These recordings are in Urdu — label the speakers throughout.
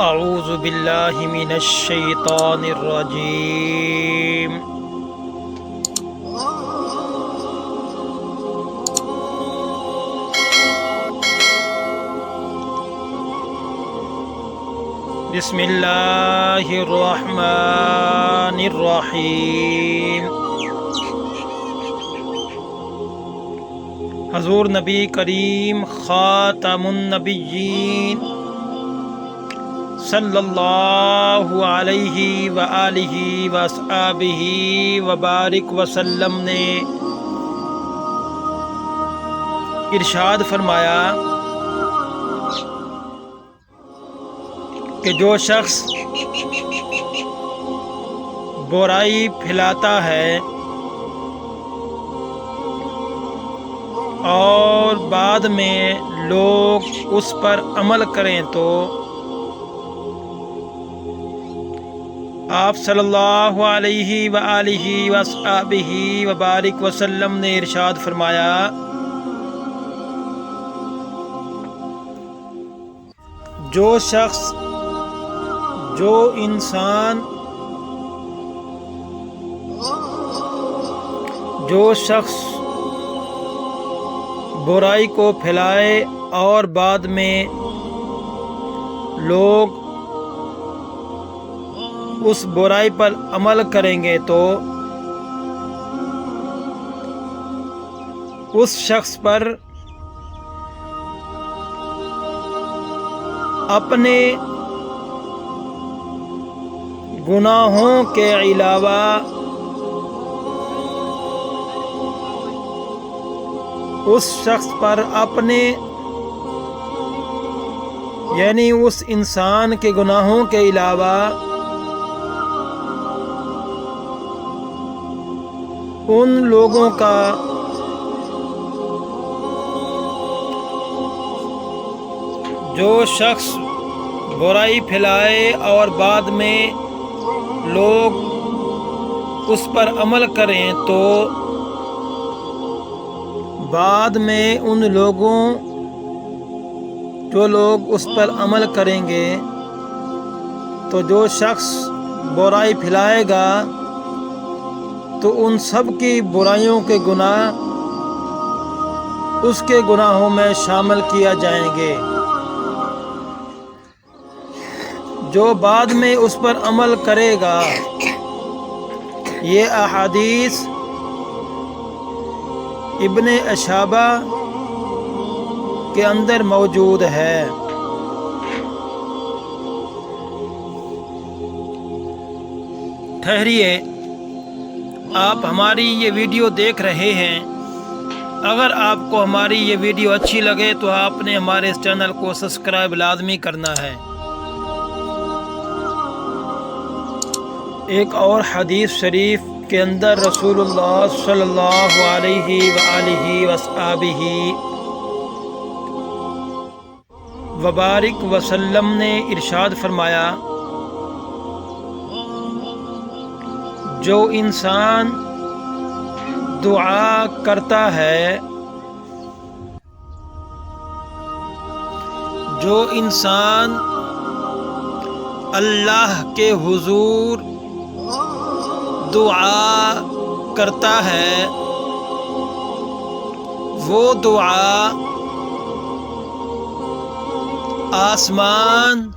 Speaker 1: اعوذ باللہ من الشیطان الرجیم بسم اللہ الرحمن الرحیم۔ حضور نبی کریم خاتم النبیین صلی اللہ علیہ وآلہ وصحبہ وبارک وسلم نے ارشاد فرمایا کہ جو شخص برائی پھیلاتا ہے اور بعد میں لوگ اس پر عمل کریں تو آپ صلی اللہ علیہ وآلہ وصحبہ وبارک وسلم نے ارشاد فرمایا جو شخص برائی کو پھیلائے اور بعد میں لوگ اس برائی پر عمل کریں گے تو اس شخص پر اپنے گناہوں کے علاوہ اس شخص پر اپنے یعنی اس انسان کے گناہوں کے علاوہ ان لوگوں کا جو شخص برائی پھیلائے اور بعد میں لوگ اس پر عمل کریں تو بعد میں ان لوگوں جو لوگ اس پر عمل کریں گے تو جو شخص برائی پھیلائے گا تو ان سب کی برائیوں کے گناہ اس کے گناہوں میں شامل کیا جائیں گے۔ جو بعد میں اس پر عمل کرے گا، یہ احادیث ابن اشابہ کے اندر موجود ہے۔ ٹھہریے، آپ ہماری یہ ویڈیو دیکھ رہے ہیں، اگر آپ کو ہماری یہ ویڈیو اچھی لگے تو آپ نے ہمارے اس چینل کو سبسکرائب لازمی کرنا ہے۔ ایک اور حدیث شریف کے اندر رسول اللہ صلی اللہ علیہ وآلہ وصحبہ وبارک وسلم نے ارشاد فرمایا جو انسان دعا کرتا ہے جو انسان اللہ کے حضور دعا کرتا ہے وہ دعا آسمان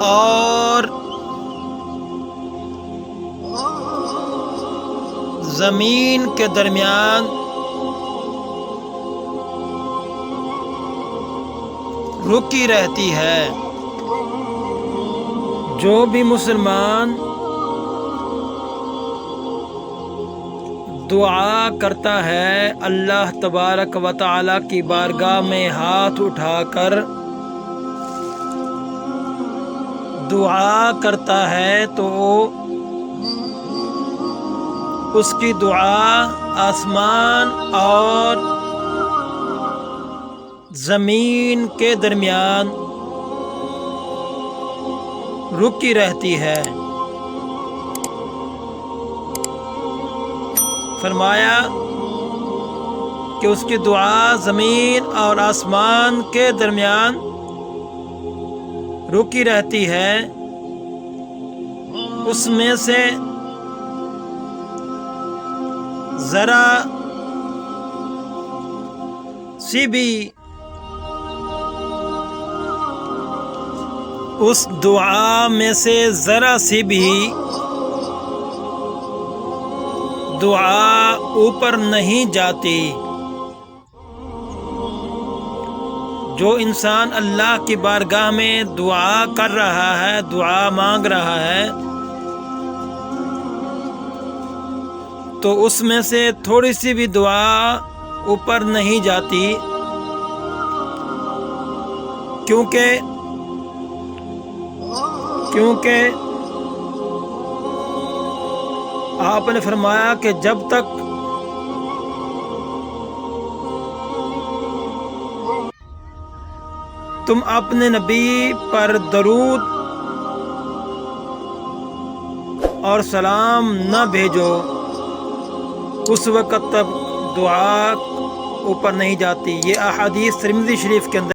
Speaker 1: اور زمین کے درمیان رکی رہتی ہے۔ جو بھی مسلمان دعا کرتا ہے اللہ تبارک و تعالی کی بارگاہ میں ہاتھ اٹھا کر دعا کرتا ہے تو اس کی دعا آسمان اور زمین کے درمیان رکی رہتی ہے۔ فرمایا کہ کہ اس کی دعا زمین اور آسمان کے درمیان رکی رہتی ہے، اس میں سے ذرا سی بھی اس دعا میں سے ذرا سی بھی دعا اوپر نہیں جاتی۔ جو انسان اللہ کی بارگاہ میں دعا کر رہا ہے، دعا مانگ رہا ہے، تو اس میں سے تھوڑی سی بھی دعا اوپر نہیں جاتی، کیونکہ آپ نے فرمایا کہ جب تک تم اپنے نبی پر درود اور سلام نہ بھیجو، اس وقت تک دعا اوپر نہیں جاتی۔ یہ احادیث ترمذی شریف کے اندر